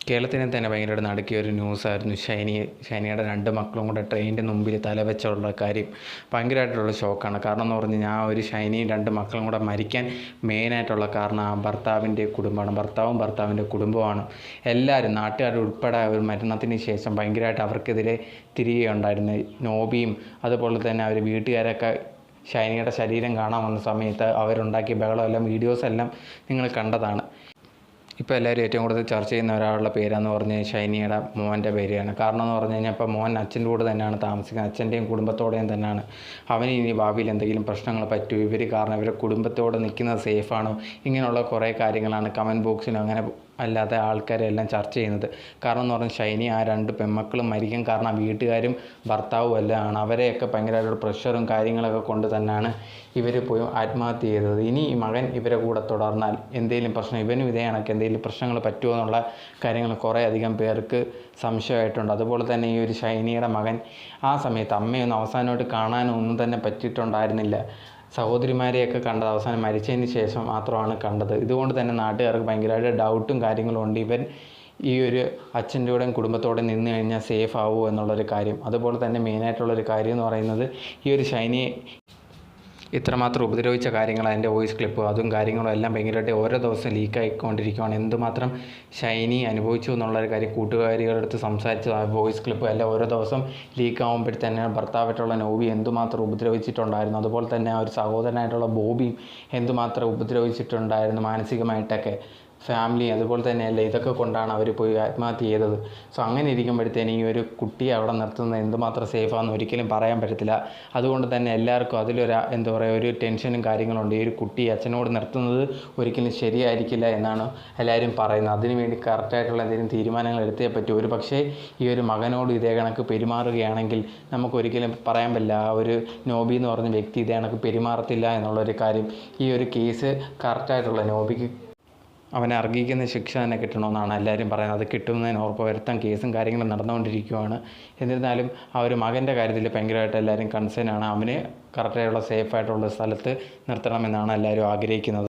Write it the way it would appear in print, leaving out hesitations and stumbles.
കേരളത്തിനെ തന്നെ ഭയങ്കരമായിട്ട് നടുക്കിയ ഒരു ന്യൂസായിരുന്നു ഷൈനിയുടെ രണ്ട് മക്കളും കൂടെ ട്രെയിനിൻ്റെ മുമ്പിൽ തലവെച്ചുള്ള കാര്യം. ഭയങ്കരമായിട്ടുള്ള ഷോക്കാണ്. കാരണം എന്ന് പറഞ്ഞു കഴിഞ്ഞാൽ ആ ഒരു ഷൈനിയും രണ്ട് മക്കളും കൂടെ മരിക്കാൻ മെയിനായിട്ടുള്ള കാരണം ആ ഭർത്താവിൻ്റെ കുടുംബമാണ്. ഭർത്താവിൻ്റെ കുടുംബമാണ്. എല്ലാവരും നാട്ടുകാരുൾപ്പെടെ ഒരു മരണത്തിന് ശേഷം ഭയങ്കരമായിട്ട് അവർക്കെതിരെ തിരികെയുണ്ടായിരുന്നു. നോബിയും അതുപോലെ തന്നെ അവർ വീട്ടുകാരൊക്കെ ഷൈനിയുടെ ശരീരം കാണാൻ വന്ന സമയത്ത് അവരുണ്ടാക്കിയ ബഹളമെല്ലാം വീഡിയോസെല്ലാം നിങ്ങൾ കണ്ടതാണ്. ഇപ്പോൾ എല്ലാവരും ഏറ്റവും കൂടുതൽ ചർച്ച ചെയ്യുന്ന ഒരാളുടെ പേരാന്ന് പറഞ്ഞാൽ ഷൈനിയുടെ മോൻ്റെ പേരാണ്. കാരണം എന്ന് പറഞ്ഞു കഴിഞ്ഞാൽ ഇപ്പോൾ മോൻ അച്ഛൻ്റെ കൂടെ തന്നെയാണ് താമസിക്കുന്നത്. അച്ഛൻ്റെയും കുടുംബത്തോടെയും തന്നെയാണ്. അവന് ഇനി ഭാവിയിൽ എന്തെങ്കിലും പ്രശ്നങ്ങൾ പറ്റുമോ, ഇവർ കാരണം ഇവരെ കുടുംബത്തോടെ നിൽക്കുന്നത് സേഫാണോ, ഇങ്ങനെയുള്ള കുറേ കാര്യങ്ങളാണ് കമൻറ്റ് ബോക്സിലും അങ്ങനെ അല്ലാതെ ആൾക്കാരെല്ലാം ചർച്ച ചെയ്യുന്നത്. കാരണം എന്ന് പറഞ്ഞാൽ ഷൈനി ആ രണ്ട് പെൺമക്കളും മരിക്കാൻ കാരണം വീട്ടുകാരും ഭർത്താവും എല്ലാം ആണ്. അവരെയൊക്കെ ഭയങ്കരമായിട്ട് പ്രഷറും കാര്യങ്ങളൊക്കെ കൊണ്ട് തന്നെയാണ് ഇവർ പോയി ആത്മഹത്യ ചെയ്തത്. ഇനി ഈ മകൻ ഇവരെ കൂടെ തുടർന്നാൽ എന്തെങ്കിലും പ്രശ്നം ഇവനും ഇതേ കണക്ക് എന്തെങ്കിലും പ്രശ്നങ്ങൾ പറ്റുമോ എന്നുള്ള കാര്യങ്ങൾ കുറേ അധികം പേർക്ക് സംശയമായിട്ടുണ്ട്. അതുപോലെ തന്നെ ഈ ഒരു ഷൈനിയുടെ മകൻ ആ സമയത്ത് അമ്മയൊന്നും അവസാനമായിട്ട് കാണാനോ ഒന്നും തന്നെ പറ്റിയിട്ടുണ്ടായിരുന്നില്ല. സഹോദരിമാരെയൊക്കെ കണ്ടത് അവസാനം മരിച്ചതിന് ശേഷം മാത്രമാണ് കണ്ടത്. ഇതുകൊണ്ട് തന്നെ നാട്ടുകാർക്ക് ഭയങ്കരമായിട്ട് ഡൗട്ടും കാര്യങ്ങളും ഉണ്ട്. ഇവൻ ഈ ഒരു അച്ഛൻ്റെ കൂടെയും കുടുംബത്തോടെ നിന്ന് കഴിഞ്ഞാൽ സേഫ് ആവുമോ എന്നുള്ളൊരു കാര്യം. അതുപോലെ തന്നെ മെയിനായിട്ടുള്ളൊരു കാര്യം എന്ന് പറയുന്നത് ഈ ഒരു ഷൈനിയെ ഇത്രമാത്രം ഉപദ്രവിച്ച കാര്യങ്ങൾ, അതിൻ്റെ വോയിസ് ക്ലിപ്പ് അതും കാര്യങ്ങളും എല്ലാം ഭയങ്കരമായിട്ട് ഓരോ ദിവസം ലീക്കായിക്കൊണ്ടിരിക്കുകയാണ്. എന്തുമാത്രം ഷൈനി അനുഭവിച്ചു എന്നുള്ളൊരു കാര്യം കൂട്ടുകാരികളുടെ അടുത്ത് സംസാരിച്ച ആ വോയിസ് ക്ലിപ്പ് എല്ലാം ഓരോ ദിവസം ലീക്കാവുമ്പോഴത്തന്നെ ഭർത്താവായിട്ടുള്ള നോബി എന്തുമാത്രം ഉപദ്രവിച്ചിട്ടുണ്ടായിരുന്നു. അതുപോലെ തന്നെ ആ ഒരു സഹോദരനായിട്ടുള്ള ബോബിയും എന്തുമാത്രം ഉപദ്രവിച്ചിട്ടുണ്ടായിരുന്നു മാനസികമായിട്ടൊക്കെ. ഫാമിലി അതുപോലെ തന്നെയല്ലേ ഇതൊക്കെ കൊണ്ടാണ് അവർ പോയി ആത്മഹത്യ ചെയ്തത്. സോ അങ്ങനെ ഇരിക്കുമ്പോഴത്തേനും ഈ ഒരു കുട്ടിയെ അവിടെ നിർത്തുന്നത് എന്തുമാത്രം സേഫാണെന്ന് ഒരിക്കലും പറയാൻ പറ്റത്തില്ല. അതുകൊണ്ട് തന്നെ എല്ലാവർക്കും അതിലൊരു എന്താ പറയുക ഒരു ടെൻഷനും കാര്യങ്ങളുണ്ട്. ഈ ഒരു കുട്ടി അച്ഛനോട് നിർത്തുന്നത് ഒരിക്കലും ശരിയായിരിക്കില്ല എന്നാണ് എല്ലാവരും പറയുന്നത്. അതിനുവേണ്ടി കറക്റ്റായിട്ടുള്ള എന്തെങ്കിലും തീരുമാനങ്ങൾ എടുത്തേ പറ്റൂ. ഒരു പക്ഷേ ഈ ഒരു മകനോട് ഇതേ കണക്ക് പെരുമാറുകയാണെങ്കിൽ നമുക്കൊരിക്കലും പറയാൻ പറ്റില്ല ആ ഒരു നോബി എന്ന് പറഞ്ഞ വ്യക്തി ഇതേ കണക്ക് പെരുമാറത്തില്ല എന്നുള്ളൊരു കാര്യം. ഈ ഒരു കേസ് കറക്റ്റായിട്ടുള്ള നോബിക്ക് അവനെ അർഹിക്കുന്ന ശിക്ഷ തന്നെ കിട്ടണമെന്നാണ് എല്ലാവരും പറയുന്നത്. അത് കിട്ടുന്നതിന് ഉറപ്പ് വരുത്താൻ കേസും കാര്യങ്ങളും നടന്നുകൊണ്ടിരിക്കുകയാണ്. എന്നിരുന്നാലും ആ ഒരു മകൻ്റെ കാര്യത്തിൽ ഭയങ്കരമായിട്ട് എല്ലാവരും കൺസേൺ ആണ്. അവന് കറക്റ്റായിട്ടുള്ള സേഫായിട്ടുള്ള സ്ഥലത്ത് നിർത്തണമെന്നാണ് എല്ലാവരും ആഗ്രഹിക്കുന്നത്.